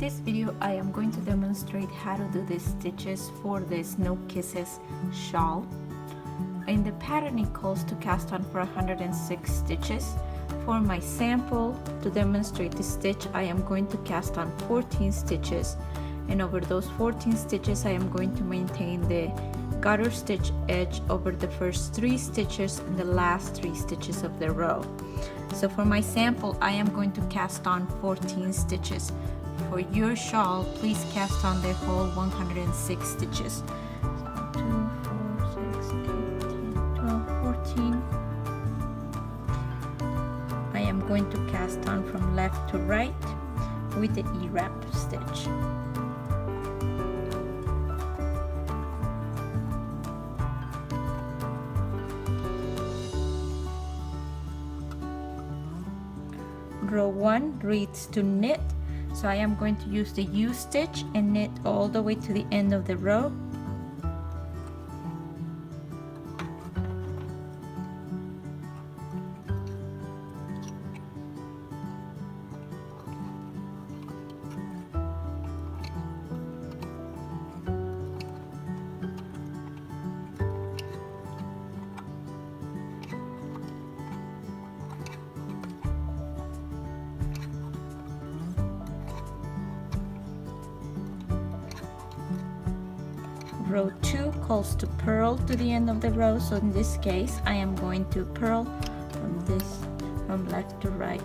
this video I am going to demonstrate how to do these stitches for the Snow Kisses shawl. In the pattern it calls to cast on for 106 stitches. For my sample to demonstrate the stitch I am going to cast on 14 stitches, and over those 14 stitches I am going to maintain the garter stitch edge over the first 3 stitches and the last 3 stitches of the row. So for my sample I am going to cast on 14 stitches. For your shawl, please cast on the whole 106 stitches. 2, 4, 6, 8, 10, 12, 14. I am going to cast on from left to right with the E-wrap stitch. Row 1 reads to knit, so I am going to use the U stitch and knit all the way to the end of the row. Row 2 calls to purl to the end of the row, so in this case I am going to purl from left to right.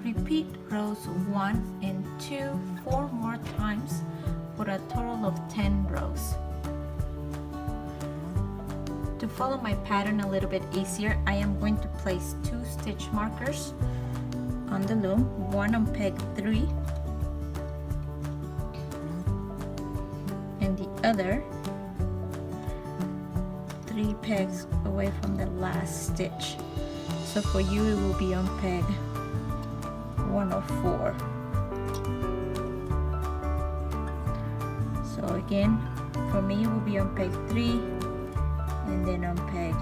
Repeat rows 1 and 2 4 more times for a total of 10 rows. To follow my pattern a little bit easier, I am going to place 2 stitch markers on the loom, one on peg 3 and the other 3 pegs away from the last stitch. So for you it will be on peg 104. So again, for me it will be on peg 3 and then on peg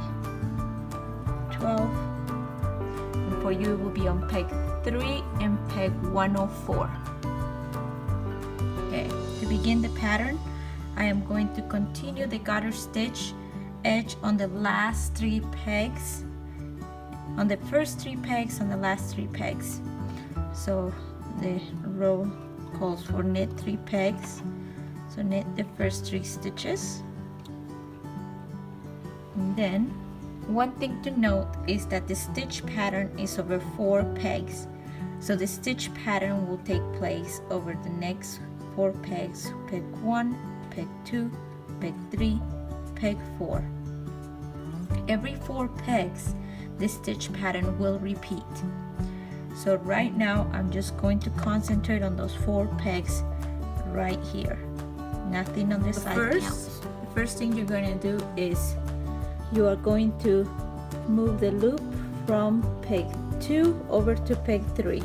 12, and for you it will be on peg 3 and peg 104. Okay, to begin the pattern I am going to continue the garter stitch edge on the last 3 pegs, on the first 3 pegs, on the last 3 pegs. So the row calls for knit 3 pegs, so knit the first 3 stitches. And then one thing to note is that the stitch pattern is over 4 pegs, so the stitch pattern will take place over the next 4 pegs: peg 1, peg 2, peg 3, peg 4. Every 4 pegs the stitch pattern will repeat. So right now I'm just going to concentrate on those 4 pegs right here. Nothing on this side counts. The first thing you're going to do is you are going to move the loop from peg 2 over to peg 3.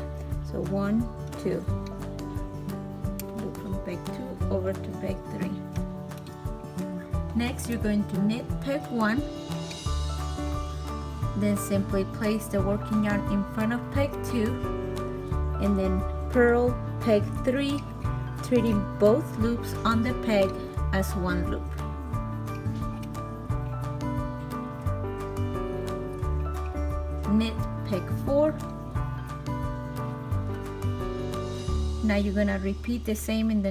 So 1, 2. Loop from peg 2 over to peg 3. Next you're going to knit peg 1. Then simply place the working yarn in front of peg 2 and then purl peg 3, treating both loops on the peg as one loop. Now you're gonna repeat the same in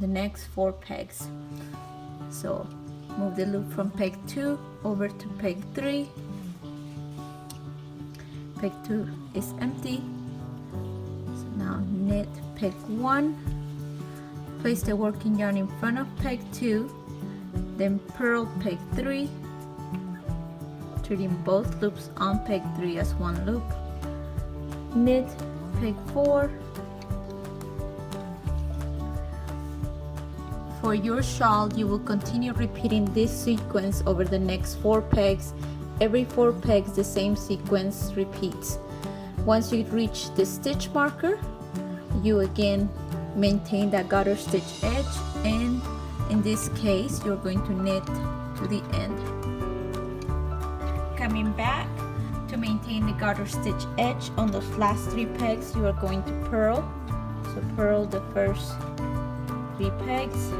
the next 4 pegs. So move the loop from peg 2 over to peg 3. Peg 2 is empty. So now knit peg 1. Place the working yarn in front of peg 2, then purl peg 3, treating both loops on peg 3 as one loop. Knit peg 4. For your shawl, you will continue repeating this sequence over the next 4 pegs. Every 4 pegs, the same sequence repeats. Once you reach the stitch marker, you again maintain that garter stitch edge, and in this case you're going to knit to the end. Coming back to maintain the garter stitch edge on those last 3 pegs, you are going to purl. So purl the first 3 pegs.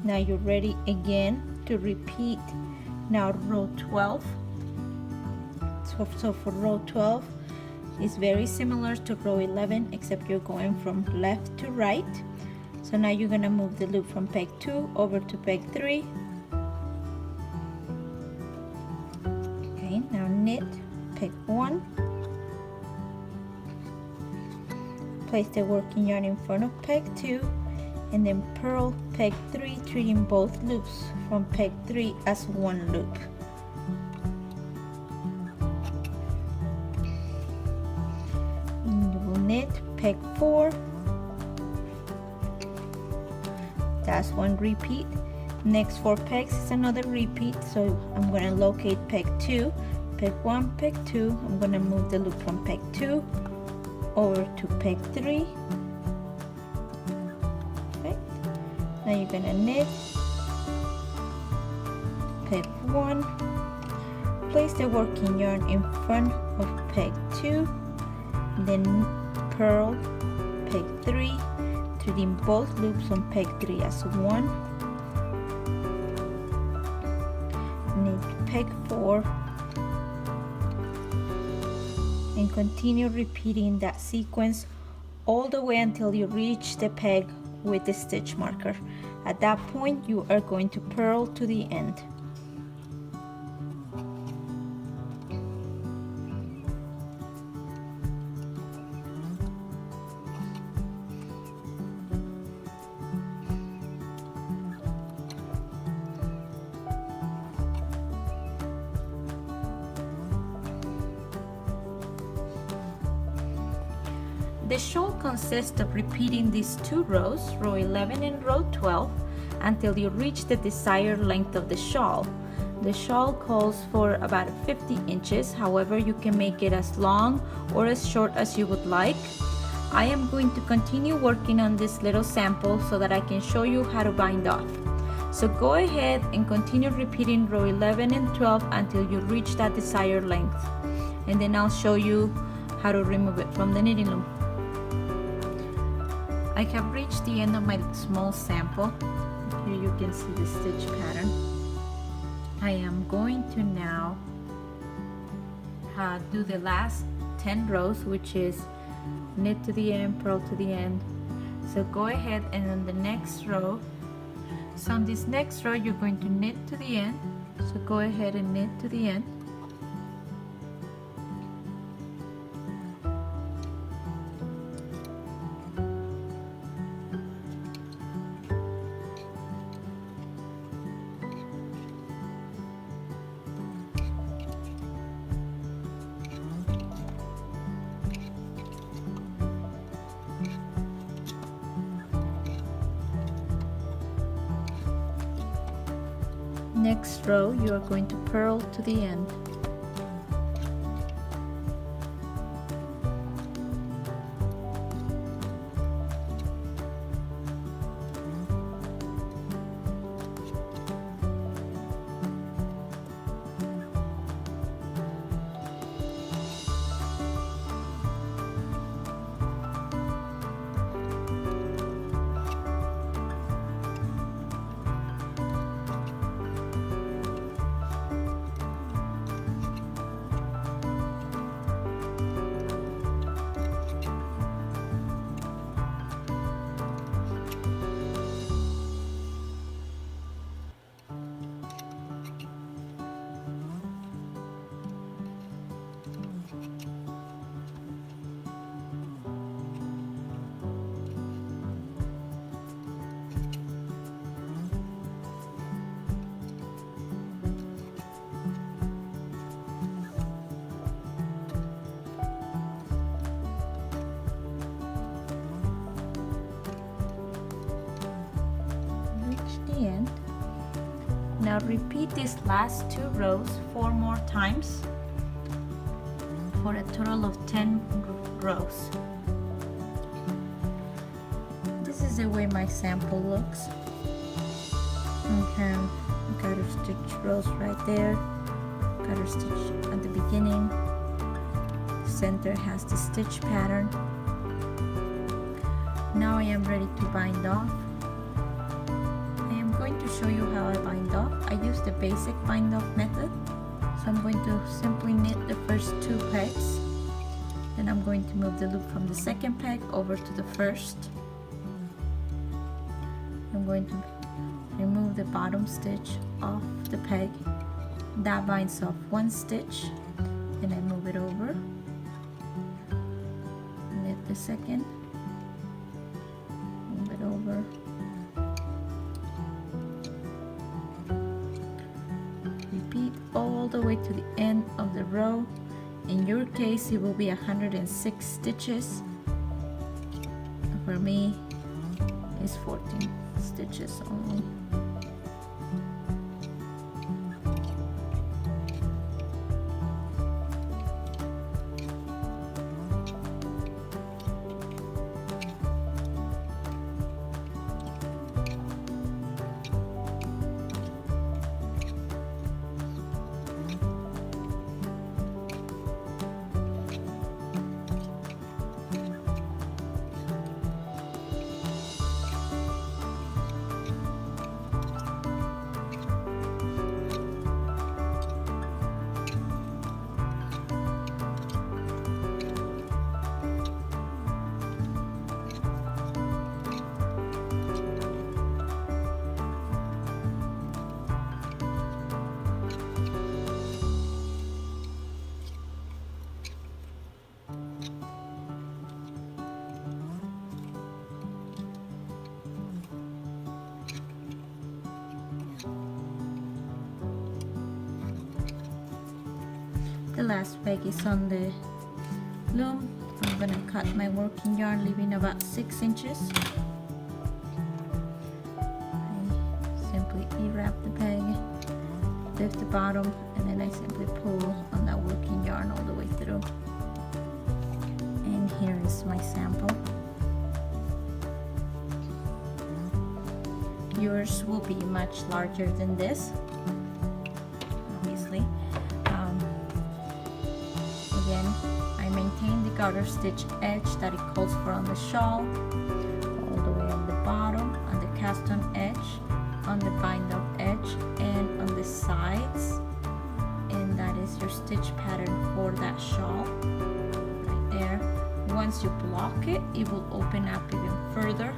Now you're ready again to repeat now row 12. So for row 12, it's very similar to row 11, except you're going from left to right. So now you're gonna move the loop from peg 2 over to peg 3. Okay, now knit peg 1. Place the working yarn in front of peg 2, and then purl peg 3, treating both loops from peg 3 as one loop. And you will knit peg 4. That's one repeat. Next 4 pegs is another repeat, so I'm going to locate peg 2, peg 1, peg 2. I'm going to move the loop from peg 2 over to peg 3. Now you're gonna knit peg 1, place the working yarn in front of peg 2, then purl peg 3, treating both loops on peg 3 as one. Knit peg 4, and continue repeating that sequence all the way until you reach the peg with the stitch marker. At that point, you are going to purl to the end. The shawl consists of repeating these 2 rows, row 11 and row 12, until you reach the desired length of the shawl. The shawl calls for about 50 inches, however you can make it as long or as short as you would like. I am going to continue working on this little sample so that I can show you how to bind off. So go ahead and continue repeating row 11 and 12 until you reach that desired length, and then I'll show you how to remove it from the knitting loom. I have reached the end of my small sample. Here you can see the stitch pattern. I am going to now do the last 10 rows, which is knit to the end, purl to the end. So go ahead, and on the next row, so on this next row you're going to knit to the end. So go ahead and knit to the end. Next row you are going to purl to the end. Now repeat these last 2 rows 4 more times for a total of 10 rows. This is the way my sample looks. Okay, garter stitch rows right there, garter stitch at the beginning, center has the stitch pattern. Now I am ready to bind off. I am going to show you how I bind off. I use the basic bind off method. So I'm going to simply knit the first 2 pegs. Then I'm going to move the loop from the second peg over to the first. I'm going to remove the bottom stitch off the peg. That binds off 1 stitch. Then I move it over. Knit the second. Move it over. Repeat all the way to the end of the row. In your case, it will be 106 stitches. For me, it's 14 stitches only. The last peg is on the loom. I'm gonna cut my working yarn, leaving about 6 inches. I simply E-wrap the peg, lift the bottom, and then I simply pull on that working yarn all the way through. And here is my sample. Yours will be much larger than this, obviously. Again, I maintain the garter stitch edge that it calls for on the shawl, all the way on the bottom, on the cast on edge, on the bind off edge, and on the sides. And that is your stitch pattern for that shawl, right there. Once you block it, it will open up even further.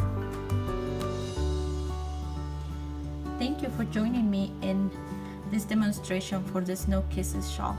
Thank you for joining me in this demonstration for the Snow Kisses shawl.